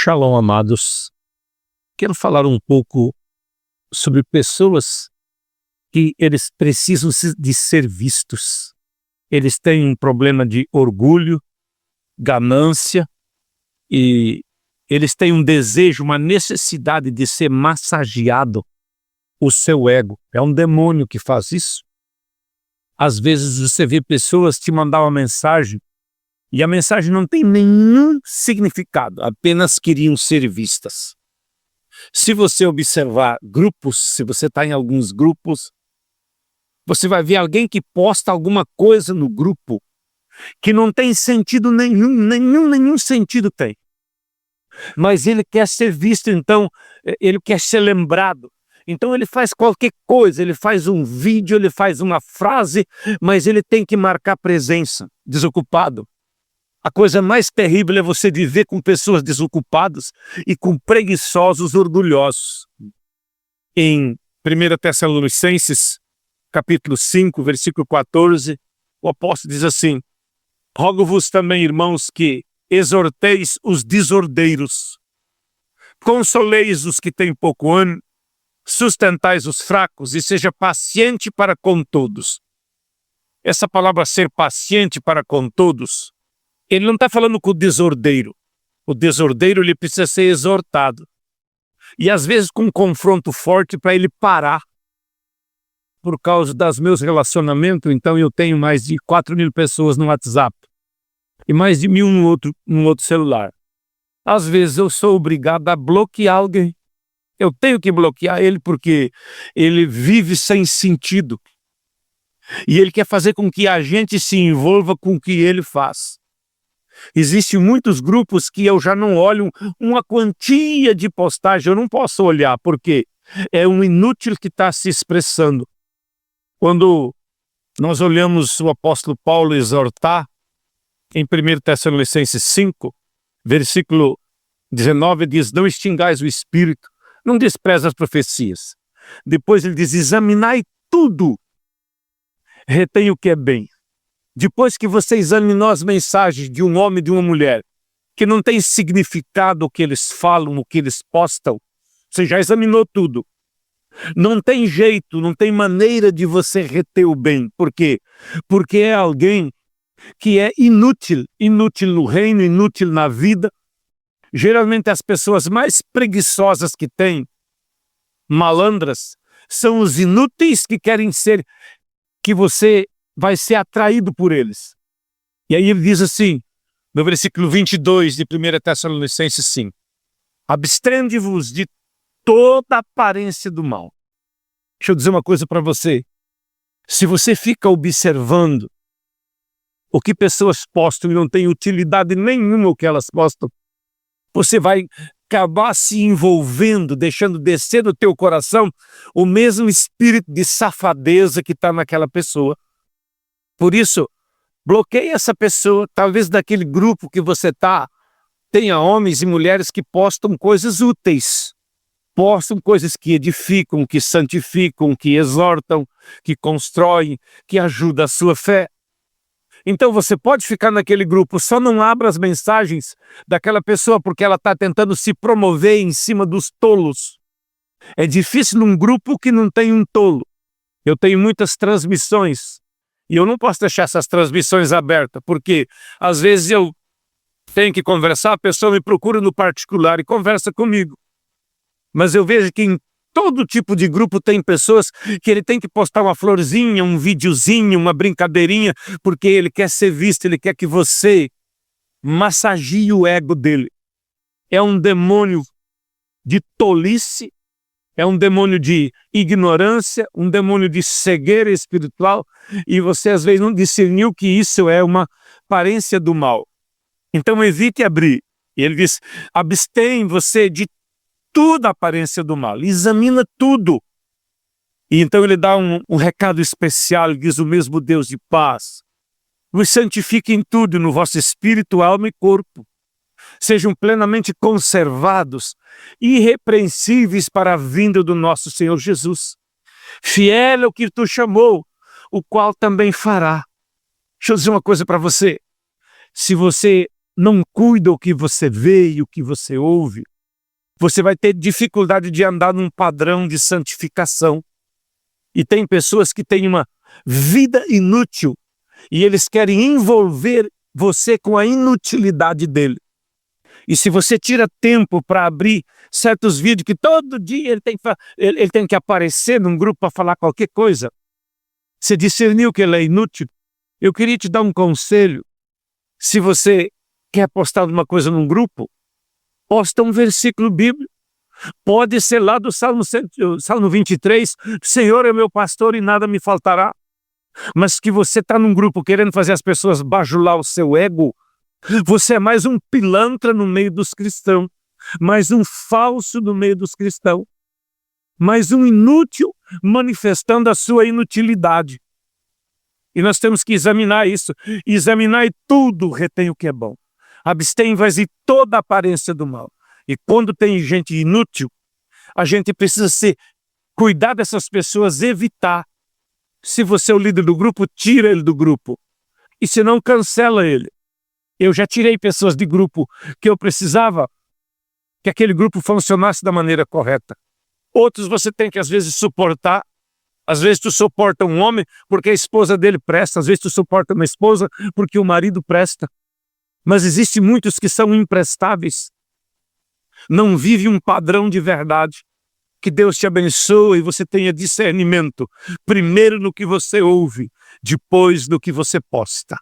Shalom, amados. Quero falar um pouco sobre pessoas que eles precisam de ser vistos. Eles têm um problema de orgulho, ganância e eles têm um desejo, uma necessidade de ser massageado o seu ego. É um demônio que faz isso. Às vezes você vê pessoas te mandar uma mensagem e a mensagem não tem nenhum significado, apenas queriam ser vistas. Se você observar grupos, se você está em alguns grupos, você vai ver alguém que posta alguma coisa no grupo que não tem sentido nenhum sentido tem. Mas ele quer ser visto, então ele quer ser lembrado. Então ele faz qualquer coisa, ele faz um vídeo, ele faz uma frase, mas ele tem que marcar presença, desocupado. A coisa mais terrível é você viver com pessoas desocupadas e com preguiçosos orgulhosos. Em 1 Tessalonicenses, capítulo 5, versículo 14, o apóstolo diz assim: rogo-vos também, irmãos, que exorteis os desordeiros, consoleis os que têm pouco ânimo, sustentais os fracos e seja paciente para com todos. Essa palavra ser paciente para com todos, ele não está falando com o desordeiro. O desordeiro ele precisa ser exortado. E às vezes com um confronto forte para ele parar. Por causa dos meus relacionamentos, então eu tenho mais de 4.000 pessoas no WhatsApp. E mais de 1.000 no outro celular. Às vezes eu sou obrigado a bloquear alguém. Eu tenho que bloquear ele porque ele vive sem sentido. E ele quer fazer com que a gente se envolva com o que ele faz. Existem muitos grupos que eu já não olho uma quantia de postagem, eu não posso olhar, porque é um inútil que está se expressando. Quando nós olhamos o apóstolo Paulo exortar, em 1 Tessalonicenses 5, versículo 19, diz: não extingais o espírito, não despreza as profecias. Depois ele diz: examinai tudo, retém o que é bem. Depois que você examinou as mensagens de um homem e de uma mulher, que não tem significado o que eles falam, o que eles postam, você já examinou tudo. Não tem jeito, não tem maneira de você reter o bem. Por quê? Porque é alguém que é inútil no reino, inútil na vida. Geralmente as pessoas mais preguiçosas que tem, malandras, são os inúteis que querem ser, que você vai ser atraído por eles. E aí ele diz assim, no versículo 22 de 1 Tessalonicenses 5, abstende-vos de toda aparência do mal. Deixa eu dizer uma coisa para você. Se você fica observando o que pessoas postam e não tem utilidade nenhuma o que elas postam, você vai acabar se envolvendo, deixando descer do teu coração o mesmo espírito de safadeza que está naquela pessoa. Por isso, bloqueie essa pessoa. Talvez daquele grupo que você está, tenha homens e mulheres que postam coisas úteis. Postam coisas que edificam, que santificam, que exortam, que constroem, que ajudam a sua fé. Então você pode ficar naquele grupo, só não abra as mensagens daquela pessoa porque ela está tentando se promover em cima dos tolos. É difícil num grupo que não tem um tolo. Eu tenho muitas transmissões e eu não posso deixar essas transmissões abertas, porque às vezes eu tenho que conversar, a pessoa me procura no particular e conversa comigo. Mas eu vejo que em todo tipo de grupo tem pessoas que ele tem que postar uma florzinha, um videozinho, uma brincadeirinha, porque ele quer ser visto, ele quer que você massageie o ego dele. É um demônio de tolice, é um demônio de ignorância, um demônio de cegueira espiritual, e você às vezes não discerniu que isso é uma aparência do mal. Então evite abrir. E ele diz, abstém você de toda a aparência do mal, examina tudo. E então ele dá um recado especial, ele diz: o mesmo Deus de paz vos santifique em tudo, no vosso espírito, alma e corpo. Sejam plenamente conservados, irrepreensíveis para a vinda do nosso Senhor Jesus. Fiel é o que tu chamou, o qual também fará. Deixa eu dizer uma coisa para você. Se você não cuida o que você vê e o que você ouve, você vai ter dificuldade de andar num padrão de santificação. E tem pessoas que têm uma vida inútil e eles querem envolver você com a inutilidade dele. E se você tira tempo para abrir certos vídeos que todo dia ele tem que aparecer num grupo para falar qualquer coisa, você discerniu que ele é inútil? Eu queria te dar um conselho. Se você quer postar uma coisa num grupo, posta um versículo bíblico. Pode ser lá do Salmo 23, Senhor é meu pastor e nada me faltará. Mas que você está num grupo querendo fazer as pessoas bajular o seu ego, você é mais um pilantra no meio dos cristãos, mais um falso no meio dos cristãos, mais um inútil manifestando a sua inutilidade. E nós temos que examinar isso. Examinar e tudo retém o que é bom. Abstém-vos de toda aparência do mal. E quando tem gente inútil, a gente precisa cuidar dessas pessoas, evitar. Se você é o líder do grupo, tira ele do grupo. E se não, cancela ele. Eu já tirei pessoas de grupo que eu precisava que aquele grupo funcionasse da maneira correta. Outros você tem que às vezes suportar. Às vezes tu suporta um homem porque a esposa dele presta. Às vezes tu suporta uma esposa porque o marido presta. Mas existem muitos que são imprestáveis. Não vive um padrão de verdade. Que Deus te abençoe e você tenha discernimento. Primeiro no que você ouve, depois no que você posta.